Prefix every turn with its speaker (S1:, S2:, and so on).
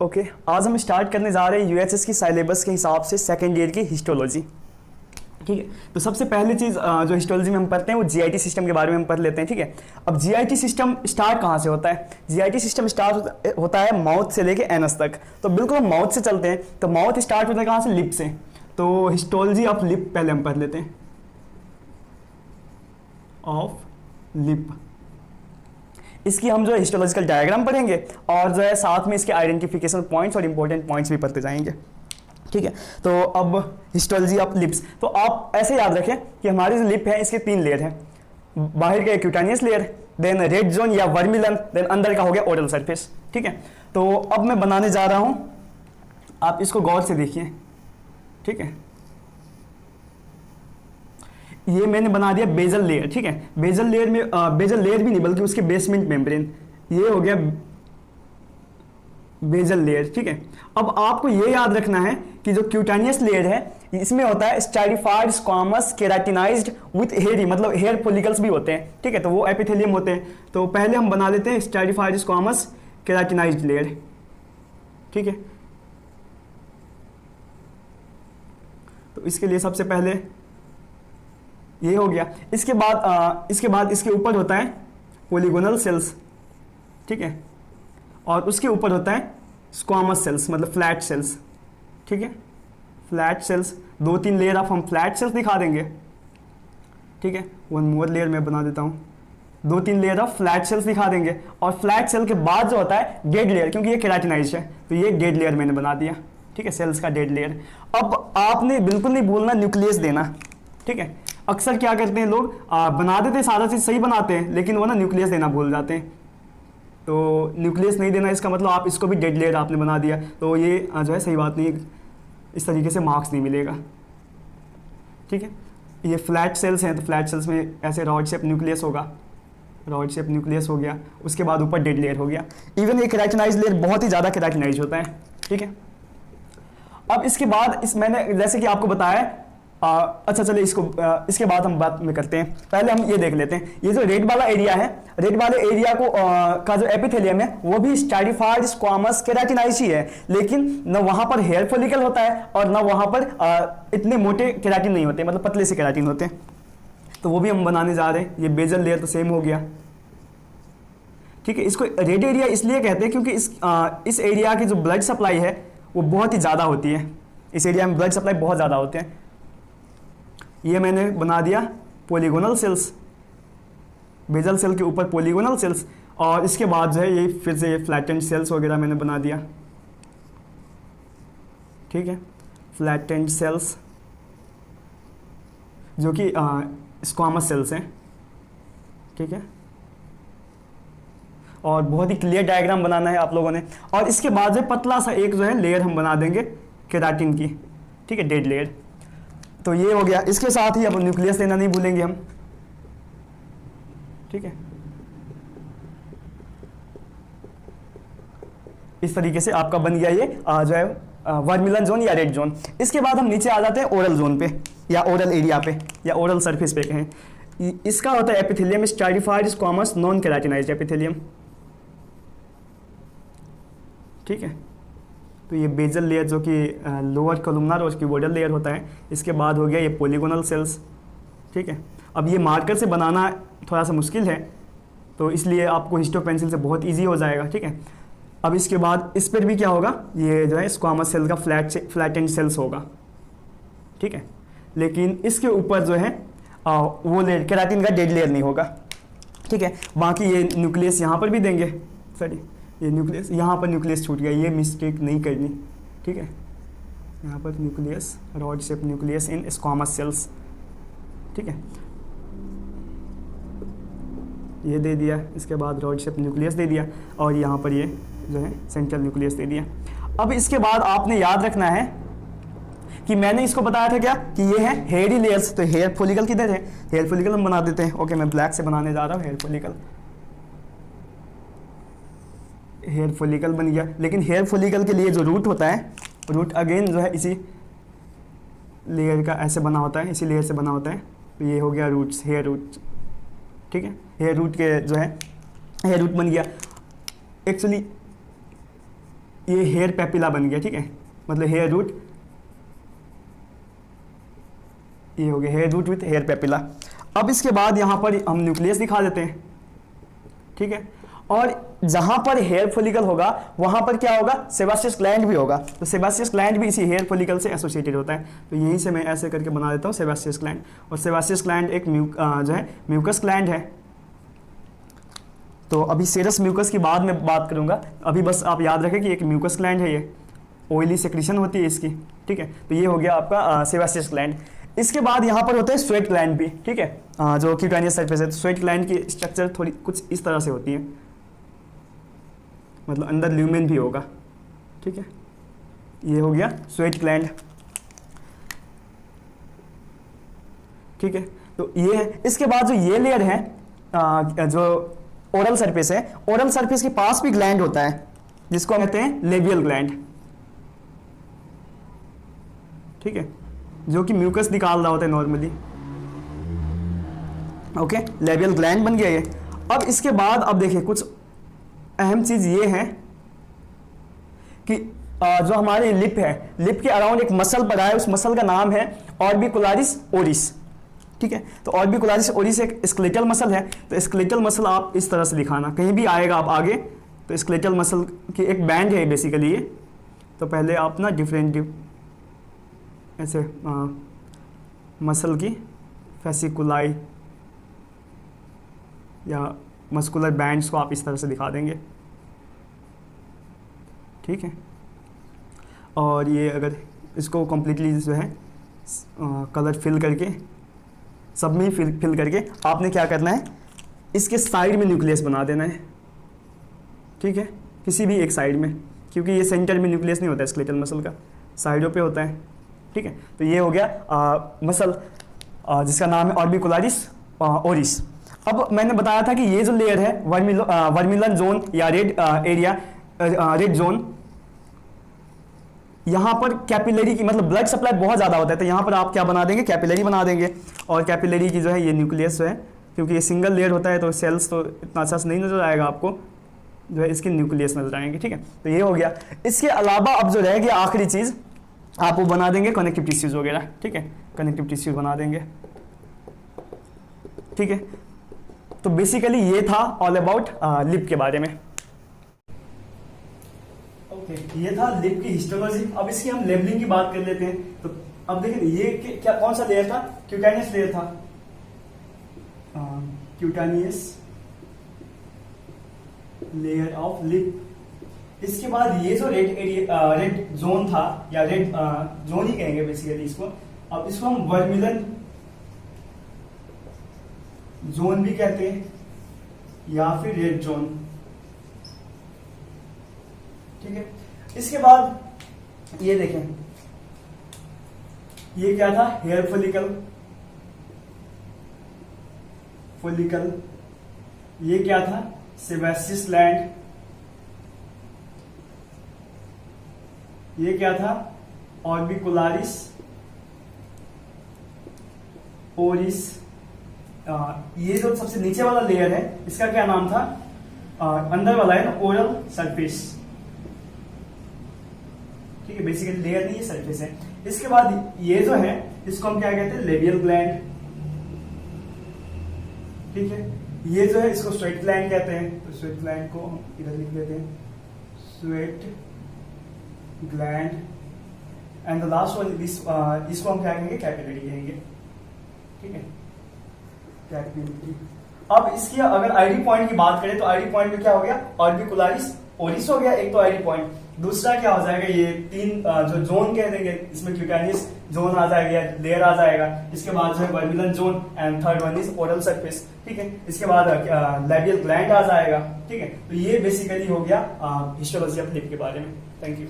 S1: Okay आज हम start करने जा रहे हैं यूएचएस की सिलेबस के हिसाब से सेकेंड ईयर की हिस्टोलॉजी। ठीक है, तो सबसे पहली चीज़ जो हिस्टोलॉजी में हम पढ़ते हैं वो जीआईटी सिस्टम के बारे में हम पढ़ लेते हैं। ठीक है, अब जीआईटी सिस्टम स्टार्ट कहाँ से होता है? जीआईटी सिस्टम स्टार्ट होता है माउथ से लेके एनस तक। तो बिल्कुल हम माउथ से चलते हैं, तो माउथ स्टार्ट होता है कहाँ से? लिप से। तो हिस्टोलॉजी ऑफ लिप पहले हम पढ़ लेते हैं, ऑफ लिप। इसकी हम जो है हिस्टोलॉजिकल डायग्राम पढ़ेंगे और जो है साथ में इसके आइडेंटिफिकेशन पॉइंट्स और इंपॉर्टेंट पॉइंट्स भी पढ़ते जाएंगे। ठीक है, तो अब हिस्टोलॉजी ऑफ लिप्स। तो आप ऐसे याद रखें कि हमारी जो लिप है इसके 3 लेयर हैं। बाहर का cutaneous layer, then red zone या वर्मिलन, देन अंदर का हो गया ओरल सरफेस। ठीक है, तो अब मैं बनाने जा रहा हूं, आप इसको गौर से देखिए। ठीक है, ये मैंने बना दिया बेजल लेयर। ठीक है, बेजल लेयर में बेजल लेयर भी नहीं बल्कि उसके बेसमेंट मेम्ब्रेन, ये हो गया बेजल लेयर। ठीक है, अब आपको ये याद रखना है कि जो क्यूटानियस लेयर है इसमें होता है स्टाइडिफाइड स्क्वामस केराटिनाइज्ड विथ हेयरी, मतलब हेयर फॉलिकल्स भी होते हैं। ठीक है, तो वो एपिथेलियम होते हैं। तो पहले हम बना लेते हैं स्टाइडिफाइड स्क्वामस केराटिनाइज्ड लेयर। ठीक है, तो इसके लिए सबसे पहले ये हो गया। इसके बाद इसके ऊपर होता है पॉलीगोनल सेल्स। ठीक है, और उसके ऊपर होता है स्क्वामस सेल्स, मतलब फ्लैट सेल्स। ठीक है, फ्लैट सेल्स, 2-3 लेयर ऑफ हम फ्लैट सेल्स दिखा देंगे। ठीक है, 1 मोर लेयर मैं बना देता हूँ, 2-3 लेयर ऑफ फ्लैट सेल्स दिखा देंगे। और फ्लैट सेल के बाद जो होता है डेड लेयर, क्योंकि ये केराटिनाइज्ड है तो ये डेड लेयर मैंने बना दिया। ठीक है, सेल्स का डेड लेयर। अब आपने बिल्कुल नहीं भूलना न्यूक्लियस देना। ठीक है, अक्सर क्या करते हैं लोग, बना देते हैं, सारा चीज़ सही बनाते हैं, लेकिन वो ना न्यूक्लियस देना भूल जाते हैं। तो न्यूक्लियस नहीं देना, इसका मतलब आप इसको भी डेड लेयर आपने बना दिया, तो ये जो है सही बात नहीं है, इस तरीके से मार्क्स नहीं मिलेगा। ठीक है, ये फ्लैट सेल्स हैं, तो फ्लैट सेल्स में ऐसे रॉड शेप न्यूक्लियस होगा, रॉड शेप न्यूक्लियस हो गया, उसके बाद ऊपर डेड लेयर हो गया। इवन ये केराटिनाइज लेयर बहुत ही ज़्यादा केराटिनाइज होता है। ठीक है, अब इसके बाद मैंने जैसे कि आपको बताया, अच्छा चलिए इसके बाद हम बात में करते हैं। पहले हम ये देख लेते हैं, ये जो रेड वाला एरिया है, रेड वाले एरिया को का जो एपिथेलियम है वो भी स्टाइडिफाइड स्क्वामस केराटिनाइज ही है, लेकिन न वहां पर हेयर फॉलिकल होता है और न वहां पर इतने मोटे केराटिन नहीं होते, मतलब पतले से केराटिन होते हैं। तो वो भी हम बनाने जा रहे हैं। ये बेजल लेयर तो सेम हो गया। ठीक है, इसको रेड एरिया इसलिए कहते हैं क्योंकि इस एरिया की जो ब्लड सप्लाई है वो बहुत ही ज़्यादा होती है। इस एरिया में ब्लड सप्लाई बहुत ज़्यादा होते हैं। ये मैंने बना दिया पॉलीगोनल सेल्स, बेजल सेल के ऊपर पॉलीगोनल सेल्स, और इसके बाद जो है ये फिर से ये फ्लैटेंड सेल्स वगैरह मैंने बना दिया। ठीक है, फ्लैटेंड सेल्स जो कि स्क्वामस सेल्स हैं। ठीक है, और बहुत ही क्लियर डायग्राम बनाना है आप लोगों ने। और इसके बाद जो पतला सा एक जो है लेयर हम बना देंगे केराटिन की। ठीक है, डेड लेयर। तो ये हो गया। इसके साथ ही अब न्यूक्लियस देना नहीं भूलेंगे हम। ठीक है, इस तरीके से आपका बन गया ये जो है वर्मिलन जोन या रेड जोन। इसके बाद हम नीचे आ जाते हैं ओरल जोन पे या ओरल एरिया पे या ओरल सरफेस पे कहें। इसका होता है epithelium stratified squamous non keratinized epithelium. ठीक है, तो ये बेजल लेयर जो कि लोअर कॉलमनर और क्यूबोइडल लेयर होता है। इसके बाद हो गया ये पॉलीगोनल सेल्स। ठीक है, अब ये मार्कर से बनाना थोड़ा सा मुश्किल है, तो इसलिए आपको हिस्टो पेंसिल से बहुत इजी हो जाएगा। ठीक है, अब इसके बाद इस पर भी क्या होगा, ये जो है स्क्वामस सेल का फ्लैटेंड सेल्स होगा। ठीक है, लेकिन इसके ऊपर जो है वो लेयर केराटिन का डेड लेयर नहीं होगा। ठीक है, बाकी ये न्यूक्लियस यहाँ पर भी देंगे। सॉरी, ये न्यूक्लियस यहाँ पर न्यूक्लियस छूट गया, ये मिस्टेक नहीं करनी। ठीक है, यहाँ पर nucleus, rod shape nucleus in squamous cells. ठीक है, ये दे दिया, इसके बाद रॉड शेप न्यूक्लियस दे दिया, और यहाँ पर ये जो है सेंट्रल न्यूक्लियस दे दिया। अब इसके बाद आपने याद रखना है कि मैंने इसको बताया था क्या कि ये है हेयरी लेयर्स। तो हेयर फॉलिकल किधर है? हेयर फॉलिकल हम बना देते हैं। ओके, मैं ब्लैक से बनाने जा रहा हूँ हेयर फॉलिकल। हेयर फॉलिकल बन गया, लेकिन हेयर फॉलिकल के लिए जो रूट होता है, रूट अगेन जो है इसी लेयर का ऐसे बना होता है, इसी लेयर से बना होता है। तो ये हो गया रूट्स, हेयर रूट। ठीक है, हेयर रूट के जो है हेयर रूट बन गया। एक्चुअली ये हेयर पेपिला बन गया, ठीक है, मतलब हेयर रूट, ये हो गया hair root with hair papilla. अब इसके बाद यहाँ पर हम न्यूक्लियस दिखा देते हैं, ठीक है, और जहाँ पर हेयर फॉलिकल होगा वहाँ पर क्या होगा, सेबासियस ग्लैंड भी होगा, तो सेबासियस ग्लैंड भी इसी हेयर फॉलिकल से एसोसिएटेड होता है। तो यहीं से मैं ऐसे करके बना देता हूँ सेबासियस ग्लैंड, और सेबासियस ग्लैंड एक जो है म्यूकस ग्लैंड है। तो अभी सेरस म्यूकस की बाद में बात करूँगा, अभी बस आप याद रखें कि एक म्यूकस ग्लैंड है, ये ऑयली सेक्रेशन होती है इसकी, ठीक है। तो ये हो गया आपका सेबासियस ग्लैंड। इसके बाद यहाँ पर होते हैं स्वेट ग्लैंड भी, ठीक है, जो क्यूटेनियस सरफेस है। तो स्वेट ग्लैंड की स्ट्रक्चर थोड़ी कुछ इस तरह से होती है, मतलब अंदर ल्यूमेन भी होगा, ठीक है। ये हो गया स्वेट ग्लैंड, ठीक है। तो ये है। इसके बाद जो ये लेयर है, जो ओरल सरफेस है, ओरल सरफेस के पास भी ग्लैंड होता है जिसको हम कहते हैं लेबियल ग्लैंड, ठीक है, जो कि म्यूकस निकाल रहा होता है नॉर्मली। ओके, लेबियल ग्लैंड बन गया ये। अब इसके बाद अब देखिए कुछ अहम चीज ये है कि जो हमारे लिप है, लिप के अराउंड एक मसल पड़ा है, उस मसल का नाम है ऑर्बिकुलारिस ओरिस, ठीक है। तो ऑर्बिकुलारिस ओरिस एक स्केलेटल मसल है। तो स्केलेटल मसल आप इस तरह से दिखाना, कहीं भी आएगा आप आगे, तो स्केलेटल मसल की एक बैंड है बेसिकली ये। तो पहले आप ना डिफरेंट ऐसे मसल की फेसिकुलाई या मस्कुलर बैंड्स को आप इस तरह से दिखा देंगे, ठीक है। और ये अगर इसको कम्प्लीटली जो है कलर फिल करके, सब में फिल करके आपने क्या करना है, इसके साइड में न्यूक्लियस बना देना है, ठीक है, किसी भी एक साइड में, क्योंकि ये सेंटर में न्यूक्लियस नहीं होता है स्केलेटल मसल का, साइडों पे होता है, ठीक है। तो ये हो गया मसल जिसका नाम है ऑर्बिकुलारिस ओरिस। अब मैंने बताया था कि ये जो लेयर है वर्मिलन जोन या रेड एरिया, रेड जोन, यहाँ पर कैपिलरी की मतलब ब्लड सप्लाई बहुत ज़्यादा होता है, तो यहाँ पर आप क्या बना देंगे, कैपिलरी बना देंगे। और कैपिलरी की जो है ये न्यूक्लियस जो है, क्योंकि ये सिंगल लेयर होता है तो सेल्स तो इतना अच्छा से नहीं नजर आएगा आपको, जो है इसके न्यूक्लियस नजर आएंगे, ठीक है। तो ये हो गया। इसके अलावा अब जो रह गया आखिरी चीज़, आप वो बना देंगे कनेक्टिव टिश्यूज वगैरह, ठीक है, कनेक्टिव टिश्यूज बना देंगे, ठीक है। तो बेसिकली ये था ऑल अबाउट लिप के बारे में। ओके, ये था लिप की हिस्टोलॉजी। अब इसकी हम लेबलिंग की बात कर लेते हैं। तो अब देखिए ये क्या कौन सा लेयर था, क्यूटेनियस लेयर था, क्यूटेनियस लेयर ऑफ लिप। इसके बाद ये जो रेड एरिया, रेड जोन था, या रेड जोन ही कहेंगे बेसिकली इसको। अब इसको हम वर्मिलन जोन भी कहते हैं या फिर रेड जोन, ठीक है। इसके बाद ये देखें, ये क्या था, हेयर फॉलिकल, ये क्या था, सेबासियस ग्लैंड, ये क्या था, ऑर्बिकुलारिस ओरिस। ये जो सबसे नीचे वाला लेयर है इसका क्या नाम था, अंदर वाला है ना, ओरल सरफेस, ठीक है। बेसिकली लेयर नहीं, ये सरफेस है। इसके बाद ये जो है इसको हम क्या कहते हैं, लेबियल ग्लैंड, ठीक है। ये जो है इसको स्वेट ग्लैंड कहते हैं। तो स्वेट ग्लैंड को हम इधर लिख लेते हैं, sweat gland. And the last one इसको हम क्या कहेंगे, कैपिलरी कहेंगे, ठीक है, कैपिलरी। अब इसकी अगर आईडी पॉइंट की बात करें तो आईडी पॉइंट में क्या हो गया, ऑर्बिकुलारिस ओरिस हो गया एक तो आईडी पॉइंट। दूसरा क्या हो जाएगा, ये तीन जो जोन कह देंगे, इसमें क्यूटेनियस जोन आ जाएगा, लेयर आ जाएगा। इसके बाद जो है vermilion zone, and third one is oral surface, ठीक है। इसके बाद लेबियल ग्लैंड आ जाएगा, ठीक है। तो ये बेसिकली हो गया हिस्टोलॉजी ऑफ लिप के बारे में। Thank you.